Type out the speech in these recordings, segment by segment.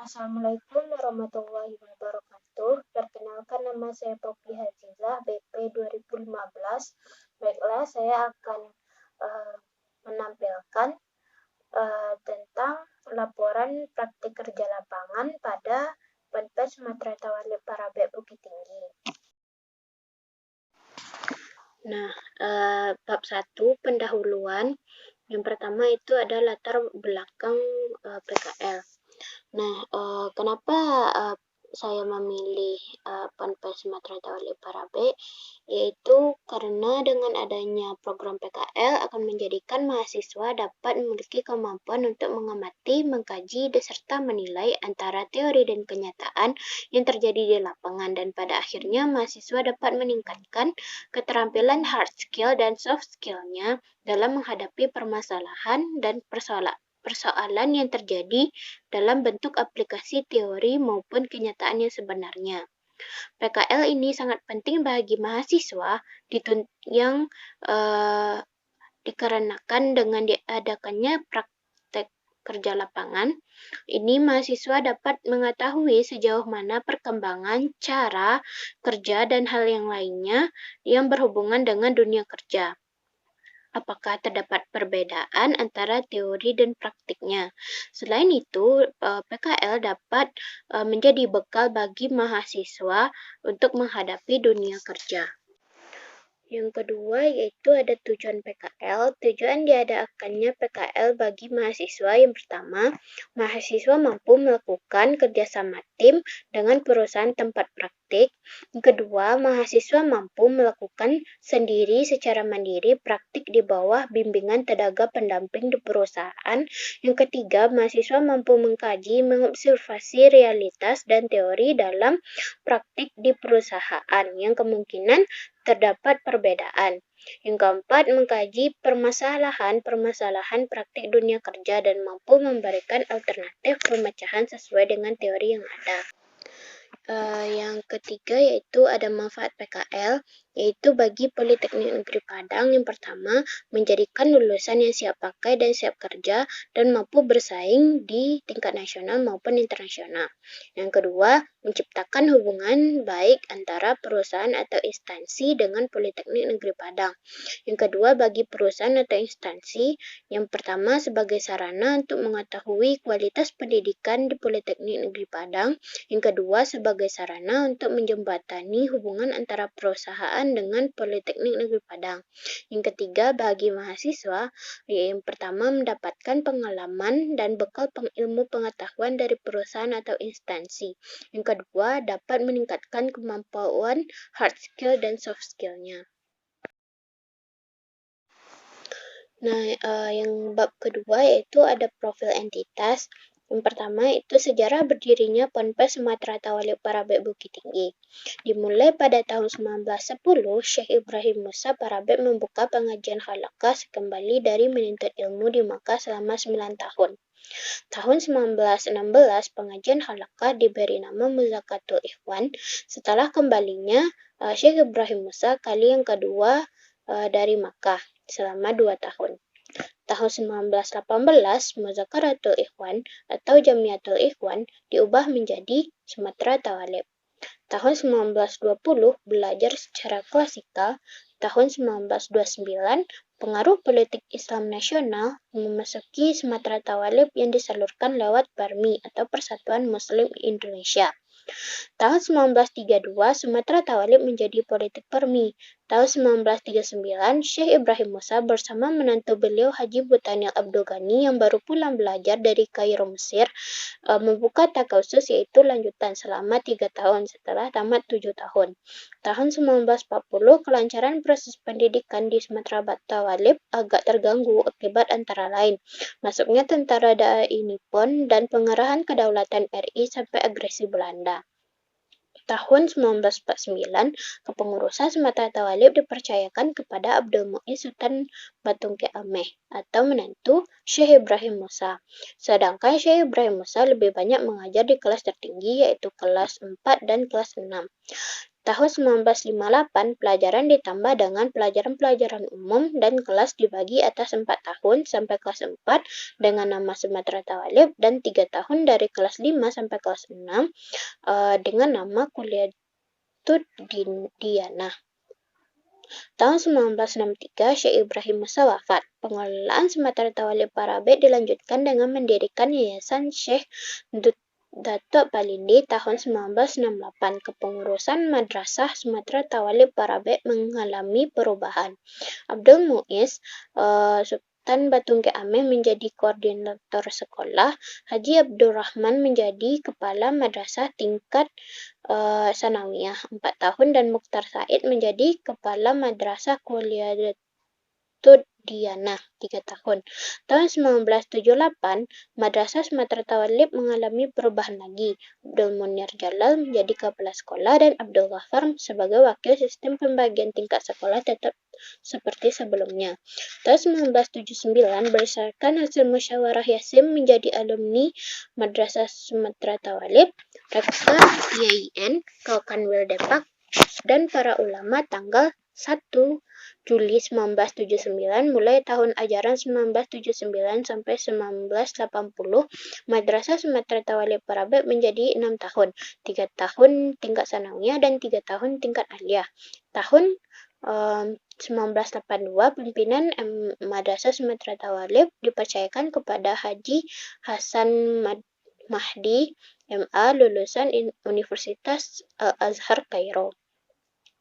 Assalamualaikum warahmatullahi wabarakatuh. Perkenalkan, nama saya Poppy Hazizah, BP 2015. Baiklah, saya akan menampilkan tentang laporan praktik kerja lapangan pada Ponpes Sumatera Tawalib Parabek Bukit Tinggi. Nah, bab 1, pendahuluan. Yang pertama itu ada latar belakang PKL. Nah, kenapa saya memilih Ponpes Sumatera Tawalib Parabek, yaitu karena dengan adanya program PKL akan menjadikan mahasiswa dapat memiliki kemampuan untuk mengamati, mengkaji, serta menilai antara teori dan kenyataan yang terjadi di lapangan, dan pada akhirnya mahasiswa dapat meningkatkan keterampilan hard skill dan soft skill-nya dalam menghadapi permasalahan dan persoalan yang terjadi dalam bentuk aplikasi teori maupun kenyataan yang sebenarnya. PKL ini sangat penting bagi mahasiswa yang dikarenakan dengan diadakannya praktek kerja lapangan, ini mahasiswa dapat mengetahui sejauh mana perkembangan cara kerja dan hal yang lainnya yang berhubungan dengan dunia kerja. Apakah terdapat perbedaan antara teori dan praktiknya. Selain itu, PKL dapat menjadi bekal bagi mahasiswa untuk menghadapi dunia kerja. Yang kedua yaitu ada tujuan PKL. Tujuan diadakannya PKL bagi mahasiswa yang pertama, mahasiswa mampu melakukan kerjasama tim dengan perusahaan tempat praktik. Yang kedua, mahasiswa mampu melakukan sendiri secara mandiri praktik di bawah bimbingan tenaga pendamping di perusahaan. Yang ketiga, mahasiswa mampu mengkaji, mengobservasi realitas dan teori dalam praktik di perusahaan yang kemungkinan terdapat perbedaan. Yang keempat, mengkaji permasalahan praktik dunia kerja dan mampu memberikan alternatif pemecahan sesuai dengan teori yang ada. Yang ketiga yaitu ada manfaat PKL, yaitu bagi Politeknik Negeri Padang. Yang pertama, menjadikan lulusan yang siap pakai dan siap kerja dan mampu bersaing di tingkat nasional maupun internasional. Yang kedua, menciptakan hubungan baik antara perusahaan atau instansi dengan Politeknik Negeri Padang. Yang kedua, bagi perusahaan atau instansi, yang pertama sebagai sarana untuk mengetahui kualitas pendidikan di Politeknik Negeri Padang. Yang kedua, sebagai sarana untuk menjembatani hubungan antara perusahaan dengan Politeknik Negeri Padang. Yang ketiga, bagi mahasiswa, yang pertama mendapatkan pengalaman dan bekal ilmu pengetahuan dari perusahaan atau instansi. Yang kedua, dapat meningkatkan kemampuan hard skill dan soft skill-nya. Nah, yang bab kedua yaitu ada profil entitas. Yang pertama itu sejarah berdirinya Ponpes Sumatera Tawalib Parabek Bukit Tinggi. Dimulai pada tahun 1910, Syekh Ibrahim Musa Parabek membuka pengajian halaqah kembali dari menuntut ilmu di Makkah selama 9 tahun. Tahun 1916, pengajian halaqah diberi nama Muzakatul Ikhwan. Setelah kembalinya Syekh Ibrahim Musa kali yang kedua dari Makkah selama 2 tahun. Tahun 1918, Muzakaratul Ikhwan atau Jamiatul Ikhwan diubah menjadi Sumatera Tawalib. Tahun 1920, belajar secara klasikal. Tahun 1929, pengaruh politik Islam nasional memasuki Sumatera Tawalib yang disalurkan lewat PARMI atau Persatuan Muslim Indonesia. Tahun 1932, Sumatera Tawalib menjadi politik PARMI. Tahun 1939, Syekh Ibrahim Musa bersama menantu beliau Haji Butanil Abdul Ghani yang baru pulang belajar dari Kairo, Mesir, membuka takausus yaitu lanjutan selama 3 tahun setelah tamat 7 tahun. Tahun 1940, kelancaran proses pendidikan di Sumatera Tawalib agak terganggu akibat antara lain masuknya tentara Da'i Nippon dan pengerahan kedaulatan RI sampai agresi Belanda. Tahun 1949, kepengurusan Sumatera Tawalib dipercayakan kepada Abdul Muiz Sultan Batungki Ameh atau menantu Syekh Ibrahim Musa. Sedangkan Syekh Ibrahim Musa lebih banyak mengajar di kelas tertinggi yaitu kelas 4 dan kelas 6. Tahun 1958, pelajaran ditambah dengan pelajaran-pelajaran umum dan kelas dibagi atas 4 tahun sampai kelas 4 dengan nama Sumatera Tawalib dan 3 tahun dari kelas 5 sampai kelas 6 dengan nama Kuliah Diyanah. Tahun 1963, Syekh Ibrahim Musa wafat. Pengelolaan Sumatera Tawalib Parabe dilanjutkan dengan mendirikan Yayasan Syekh Datuk Balindi tahun 1968. Kepengurusan Madrasah Sumatera Tawalib Parabe mengalami perubahan. Abdul Muiz Sultan Batungge Ameh menjadi koordinator sekolah, Haji Abdurrahman menjadi kepala madrasah tingkat sanawiyah 4 tahun dan Mukhtar Said menjadi kepala madrasah kuliah Diyanah 3 tahun. Tahun 1978, Madrasah Sumatera Tawalib mengalami perubahan lagi. Abdul Munir Jalal menjadi kepala sekolah dan Abdul Ghaffar sebagai wakil. Sistem pembagian tingkat sekolah tetap seperti sebelumnya. Tahun 1979, berdasarkan hasil musyawarah Yasim menjadi alumni Madrasah Sumatera Tawalib, Rektor YIN Kaukanwil Depak dan para ulama tanggal 1 Juli 1979. Mulai tahun ajaran 1979 sampai 1980, Madrasah Sumatera Tawalib Parabe menjadi 6 tahun, 3 tahun tingkat sanawiyah dan 3 tahun tingkat aliyah. Tahun 1982, pimpinan Madrasah Sumatera Tawalib dipercayakan kepada Haji Hasan Mahdi, MA, lulusan Universitas Al-Azhar Kairo.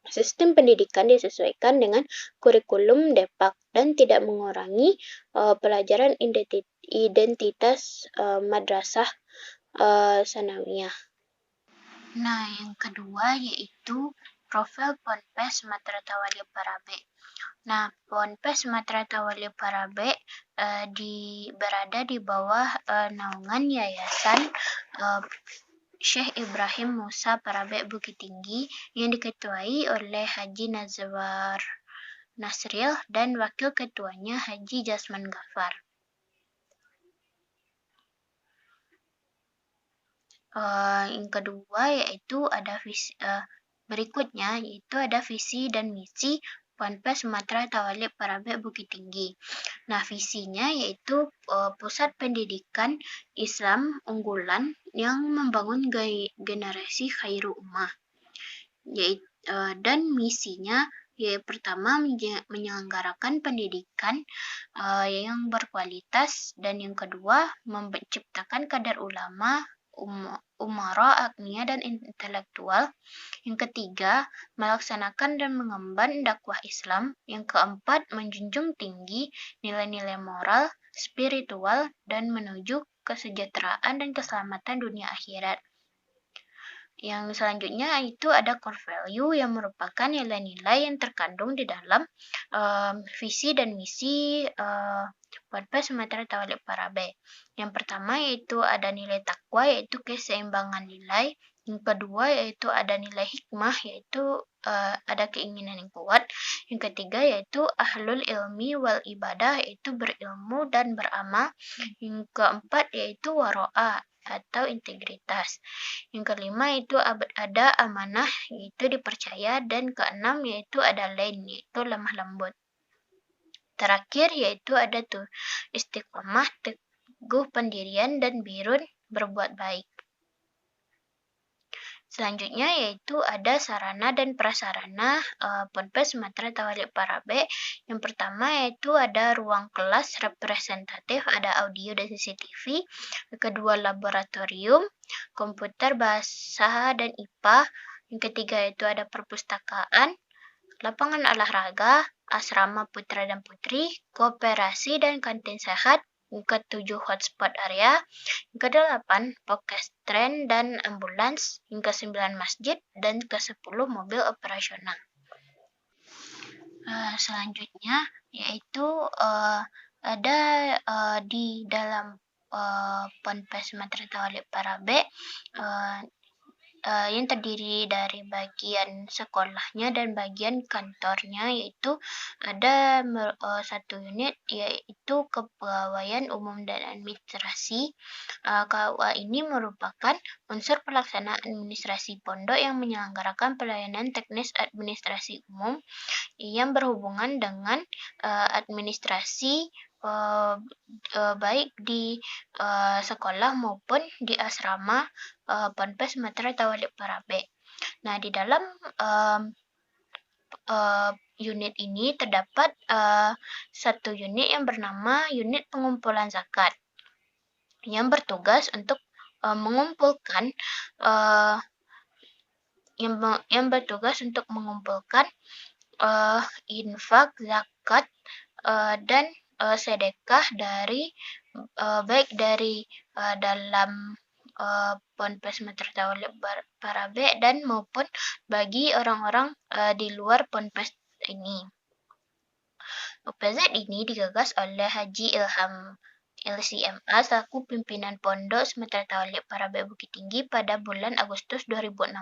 Sistem pendidikan disesuaikan dengan kurikulum Depak dan tidak mengurangi pelajaran identitas madrasah sanawiyah. Nah, yang kedua yaitu profil Ponpes Sumatera Tawalib Parabe. Nah, Ponpes Sumatera Tawalib Parabe berada di bawah naungan Yayasan Syekh Ibrahim Musa Parabe Bukit Tinggi yang diketuai oleh Haji Nazwar Nasril dan wakil ketuanya Haji Jasman Ghaffar. Yang kedua yaitu ada berikutnya yaitu ada visi dan misi Ponpes Sumatera Tawalib Parabe Bukit Tinggi. Nah, visinya yaitu pusat pendidikan Islam unggulan yang membangun generasi khairu ummah. Dan misinya pertama menyelenggarakan pendidikan yang berkualitas, dan yang kedua menciptakan kadar ulama, umara, agnia, dan intelektual. Yang ketiga, melaksanakan dan mengemban dakwah Islam. Yang keempat, menjunjung tinggi nilai-nilai moral, spiritual, dan menuju kesejahteraan dan keselamatan dunia akhirat. Yang selanjutnya itu ada core value yang merupakan nilai-nilai yang terkandung di dalam visi dan misi Ponpes Sumatera Tawalib Parabe. Yang pertama yaitu ada nilai takwa, yaitu keseimbangan nilai. Yang kedua yaitu ada nilai hikmah, yaitu ada keinginan yang kuat. Yang ketiga yaitu ahlul ilmi wal ibadah, yaitu berilmu dan beramal. Yang keempat yaitu waro'a atau integritas. Yang kelima itu ada amanah, yaitu dipercaya, dan keenam yaitu ada lain, yaitu lemah lembut. Terakhir yaitu ada istiqomah, teguh pendirian, dan birun berbuat baik. Selanjutnya yaitu ada sarana dan prasarana Ponpes Sumatera Tawalib Parabe. Yang pertama yaitu ada ruang kelas representatif, ada audio dan CCTV. Kedua, laboratorium, komputer, bahasa, dan IPA. Yang ketiga yaitu ada perpustakaan, lapangan olahraga, asrama putra dan putri, kooperasi dan kantin sehat. Yang ketujuh, hotspot area. Yang kedelapan, pokestren dan ambulans. Yang kesembilan, masjid. Dan kesepuluh, mobil operasional. Selanjutnya yaitu ada di dalam Ponpes Sumatera Tawalib Parabe yang terdiri dari bagian sekolahnya dan bagian kantornya, yaitu ada satu unit yaitu Kepegawaian Umum dan Administrasi. KUA ini merupakan unsur pelaksana administrasi pondok yang menyelenggarakan pelayanan teknis administrasi umum yang berhubungan dengan administrasi baik di sekolah maupun di asrama Ponpes Sumatera Tawalib Parabe. Nah, di dalam unit ini terdapat satu unit yang bernama unit pengumpulan zakat yang bertugas untuk mengumpulkan infak, zakat, dan sedekah dari baik dari dalam Ponpes Sumatera Tawalib Parabe dan maupun bagi orang-orang di luar Ponpes ini. UPZ ini digagas oleh Haji Ilham LCMA selaku pimpinan Pondok Sumatera Tawalib Parabe Bukit Tinggi pada bulan Agustus 2016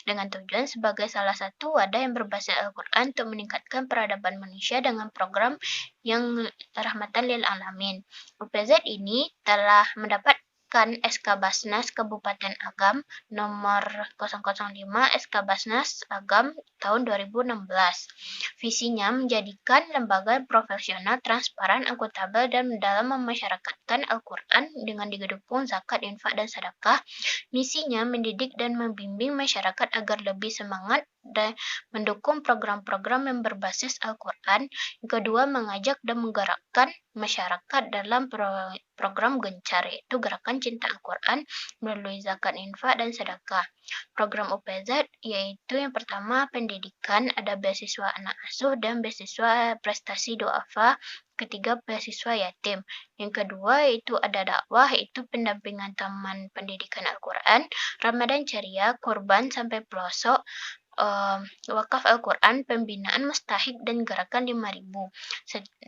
dengan tujuan sebagai salah satu wadah yang berbasis Al-Quran untuk meningkatkan peradaban manusia dengan program yang rahmatan lil alamin. UPZ ini telah mendapatkan SK Basnas Kabupaten Agam nomor 005 SK Basnas Agam tahun 2016. Visinya menjadikan lembaga profesional, transparan, akuntabel, dan dalam memasyarakatkan Al-Quran dengan didukung zakat, infak, dan sedekah. Misinya mendidik dan membimbing masyarakat agar lebih semangat dan mendukung program-program yang berbasis Al-Quran. Yang kedua, mengajak dan menggerakkan masyarakat dalam program gencar, yaitu Gerakan Cinta Al-Quran melalui zakat, infak, dan sedekah. Program UPZ yaitu yang pertama pendidikan, ada beasiswa anak asuh dan beasiswa prestasi duafa. Ketiga, beasiswa yatim. Yang kedua yaitu ada dakwah, yaitu pendampingan taman pendidikan Al-Quran, Ramadan Ceria, Kurban sampai pelosok, wakaf Al-Quran, pembinaan mustahik, dan gerakan 5.000.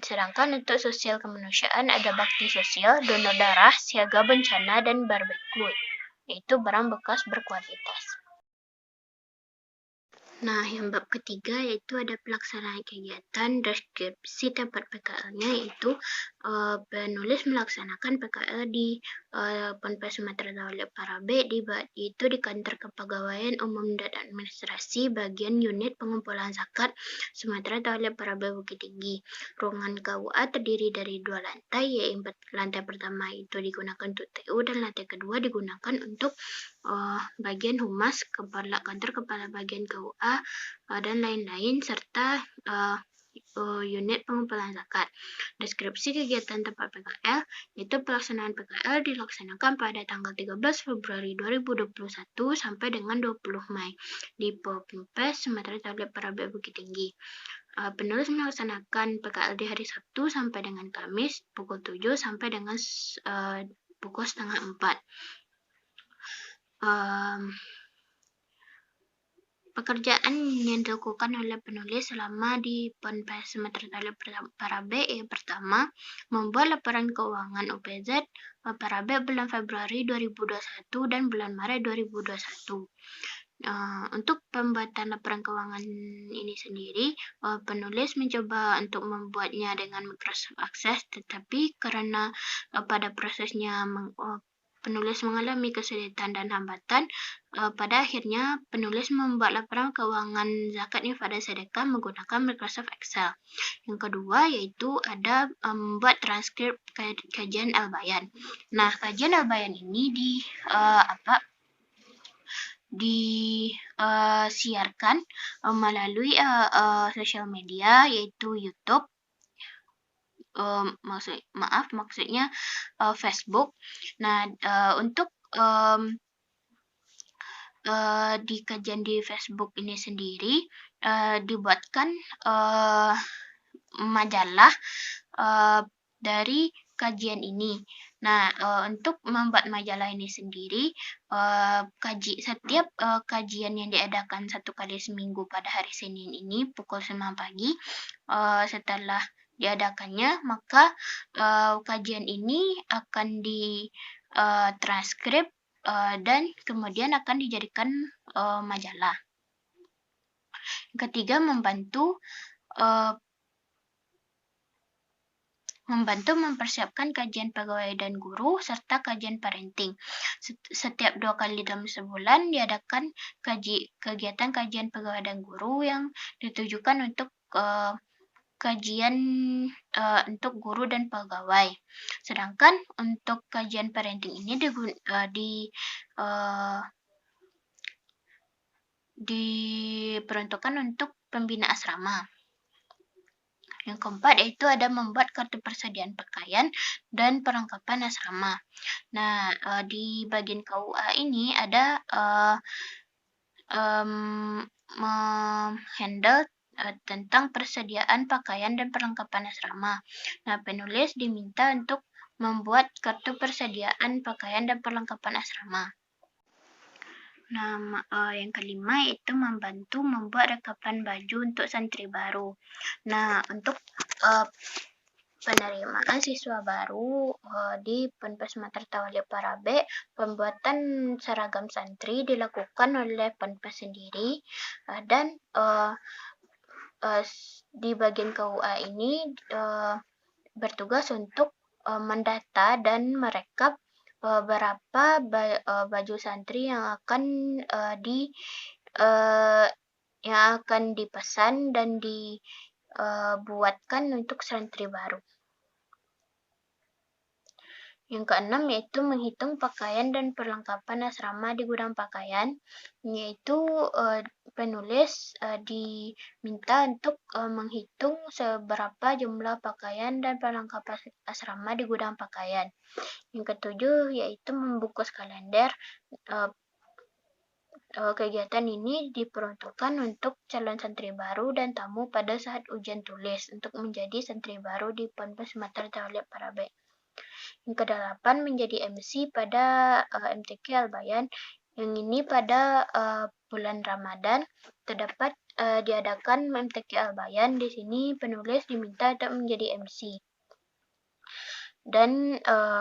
Sedangkan untuk sosial kemanusiaan ada bakti sosial, donor darah, siaga bencana, dan barbecue, yaitu barang bekas berkualitas. Nah, yang bab ketiga yaitu ada pelaksanaan kegiatan deskripsi tempat PKL-nya, yaitu penulis melaksanakan PKL di Ponpes Sumatera Tawalib Parabe yaitu di kantor Kepegawaian Umum dan Administrasi bagian unit pengumpulan zakat Sumatera Tawalib Parabe Bukit Tinggi. Ruangan KUA terdiri dari 2 lantai, yaitu lantai pertama itu digunakan untuk TU dan lantai kedua digunakan untuk bagian humas, kantor kepala bagian KUA, dan lain-lain, serta unit pengumpulan zakat. Deskripsi kegiatan tempat PKL, yaitu pelaksanaan PKL dilaksanakan pada tanggal 13 Februari 2021 sampai dengan 20 Mei di Ponpes Sumatera Tawalib Parabe Bukit Tinggi. Penulis melaksanakan PKL di hari Sabtu sampai dengan Kamis pukul 7 sampai dengan pukul setengah 4. Pekerjaan yang dilakukan oleh penulis selama di Ponpes Sumatera Tawalib Parabe yang pertama, membuat laporan keuangan UPZ Parabe bulan Februari 2021 dan bulan Maret 2021. Untuk pembuatan laporan keuangan ini sendiri, penulis mencoba untuk membuatnya dengan Microsoft Access, tetapi karena pada prosesnya penulis mengalami kesulitan dan hambatan, pada akhirnya penulis membuat laporan keuangan zakat, infak, dan sedekah menggunakan Microsoft Excel. Yang kedua yaitu ada membuat transkrip kajian Al-Bayan. Nah, kajian Al-Bayan ini disiarkan melalui sosial media, yaitu YouTube, maksudnya Facebook. Nah, untuk di kajian di Facebook ini sendiri dibuatkan majalah dari kajian ini. Nah, untuk membuat majalah ini sendiri, setiap kajian yang diadakan 1 kali seminggu pada hari Senin ini pukul 9 pagi, setelah diadakannya, maka kajian ini akan transkrip dan kemudian akan dijadikan majalah. Yang ketiga, membantu mempersiapkan kajian pegawai dan guru serta kajian parenting. Setiap 2 kali dalam sebulan diadakan kegiatan kajian pegawai dan guru yang ditujukan untuk kajian untuk guru dan pegawai. Sedangkan untuk kajian parenting ini diperuntukkan untuk pembina asrama. Yang keempat yaitu ada membuat kartu persediaan pakaian dan perlengkapan asrama. Nah, di bagian KUA ini ada handle tentang persediaan pakaian dan perlengkapan asrama. Nah, penulis diminta untuk membuat kartu persediaan pakaian dan perlengkapan asrama. Nah, yang kelima yaitu membantu membuat rekapan baju untuk santri baru. Nah, untuk penerimaan siswa baru di Ponpes Mater Taulia Parabe, pembuatan seragam santri dilakukan oleh Ponpes sendiri, dan di bagian KUA ini bertugas untuk mendata dan merekap berapa baju santri yang akan dipesan dan dibuatkan untuk santri baru. Yang keenam yaitu menghitung pakaian dan perlengkapan asrama di gudang pakaian, yaitu penulis diminta untuk menghitung seberapa jumlah pakaian dan perlengkapan asrama di gudang pakaian. Yang ketujuh yaitu membungkus kalender. Kegiatan ini diperuntukkan untuk calon santri baru dan tamu pada saat ujian tulis untuk menjadi santri baru di Ponpes Mater Taulia Parabe. Yang kedelapan menjadi MC pada MTQ Al-Bayan. Yang ini pada bulan Ramadan terdapat diadakan MTQ Al-Bayan. Di sini penulis diminta untuk menjadi MC. Dan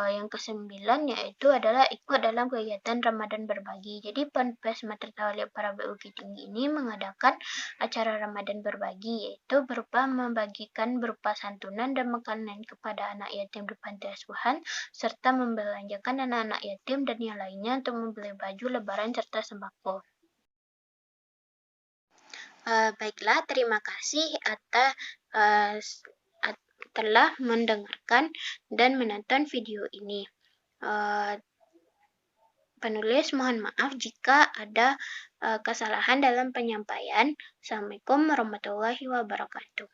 yang kesembilan yaitu adalah ikut dalam kegiatan Ramadan berbagi. Jadi Ponpes Mater Taulia Parabe Bukit Tinggi ini mengadakan acara Ramadan berbagi, yaitu berupa membagikan berupa santunan dan makanan kepada anak yatim di panti asuhan, serta membelanjakan anak-anak yatim dan yang lainnya untuk membeli baju lebaran serta sembako. Baiklah, terima kasih atas telah mendengarkan dan menonton video ini. Penulis mohon maaf jika ada kesalahan dalam penyampaian. Assalamualaikum warahmatullahi wabarakatuh.